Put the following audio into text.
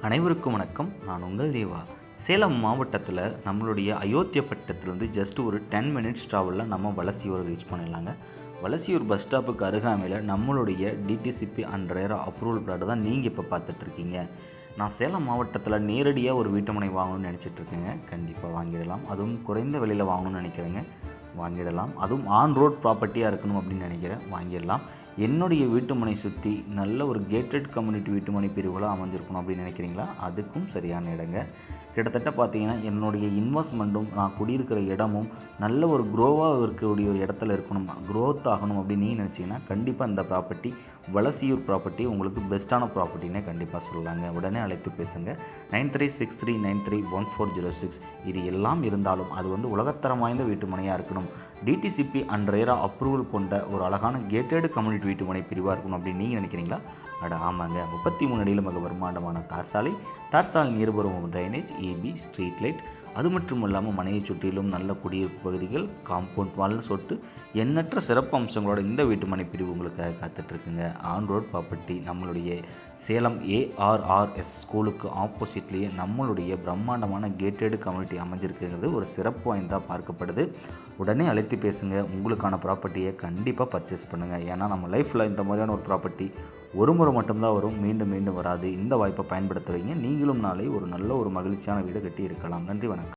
அனைவருக்கும் வணக்கம். நான் உங்கள் தேவா. சேலம் மாவட்டத்தில் நம்மளுடைய அயோத்தியப்பட்டினத்துலேருந்து ஜஸ்ட் ஒரு 10 மினிட்ஸ் ட்ராவலில் நம்ம வலசியூரை ரீச் பண்ணிடலாங்க. வலசியூர் பஸ் ஸ்டாப்புக்கு அருகாமையில் நம்மளுடைய DTCP and RERA approval plot தான் நீங்கள் இப்போ பார்த்துட்ருக்கீங்க. நான் சேலம் மாவட்டத்தில் நேரடியாக ஒரு வீட்டுமனை வாங்கணும்னு நினச்சிட்ருக்கேங்க. கண்டிப்பாக வாங்கிடலாம். அதுவும் குறைந்த விலையில் வாங்கணும்னு நினைக்கிறேங்க. வாங்கிடலாம். அதுவும் ஆன் ரோட் ப்ராப்பர்ட்டியாக இருக்கணும் அப்படின்னு நினைக்கிறேன். வாங்கிடலாம். என்னுடைய வீட்டுமனை சுற்றி நல்ல ஒரு கேட்டட் கம்யூனிட்டி வீட்டுமனை பிரிவுகளாக அமைஞ்சிருக்கணும் அப்படின்னு நினைக்கிறீங்களா? அதுக்கும் சரியான இடங்க. கிட்டத்தட்ட பார்த்தீங்கன்னா என்னுடைய இன்வெஸ்ட்மெண்ட்டும் நான் குடியிருக்கிற இடமும் நல்ல ஒரு க்ரோவாக இருக்கக்கூடிய ஒரு இடத்துல இருக்கணும், க்ரோத் ஆகணும் அப்படின்னு நீங்கள் நினச்சிங்கன்னா கண்டிப்பாக இந்த ப்ராப்பர்ட்டி வலசியூர் ப்ராப்பர்ட்டி உங்களுக்கு பெஸ்ட்டான ப்ராப்பர்ட்டினே கண்டிப்பாக சொல்லலாங்க. உடனே அழைத்து பேசுங்க. 9363931406. இது எல்லாம் இருந்தாலும் அது உலகத்தரம் வாய்ந்த வீட்டுமனையாக இருக்கணும், டிடிசிபி அண்ட் ரேரா அப்ரூவல் கொண்ட ஒரு அழகான கேட்டட் கம்யூனிட்டி வீட்டுமனை பிரிவாக இருக்கணும் அப்படின்னு நீங்கள் நினைக்கிறீங்களா? ஆமாங்க. 33 அடியில் மிக பிரம்மாண்டமான தார்சாலை நீர்புறம் ட்ரைனேஜ், ஏபி, ஸ்ட்ரீட் லைட், அது மட்டும் இல்லாமல் மனையை சுற்றிலும் நல்ல குடியிருப்பு பகுதிகள், காம்பவுண்ட் வால் சொட்டு, எண்ணற்ற சிறப்பு அம்சங்களோட இந்த வீட்டுமனை பிரிவு உங்களுக்காக காத்துட்ருக்குங்க. ஆன் ரோட் ப்ராப்பர்ட்டி நம்மளுடைய சேலம் ARRS ஸ்கூலுக்கு ஆப்போசிட்லேயே நம்மளுடைய பிரம்மாண்டமான கேட்டட் கம்யூனிட்டி அமைஞ்சிருக்குங்கிறது ஒரு சிறப்பு வாய்ந்ததாக பார்க்கப்படுது. உடனே அழைத்து பேசுங்க. உங்களுக்கான ப்ராப்பர்ட்டியை கண்டிப்பாக பர்ச்சேஸ் பண்ணுங்கள். ஏன்னா நம்ம லைஃப்பில் இந்த மாதிரியான ஒரு ப்ராப்பர்ட்டி ஒரு முறை மட்டும்தான் வரும், மீண்டும் மீண்டும் வராது. இந்த வாய்ப்பை பயன்படுத்துகிறீங்க. நீங்களும் நாளை ஒரு நல்ல ஒரு மகிழ்ச்சியான வீடு கட்டி இருக்கலாம். நன்றி, வணக்கம்.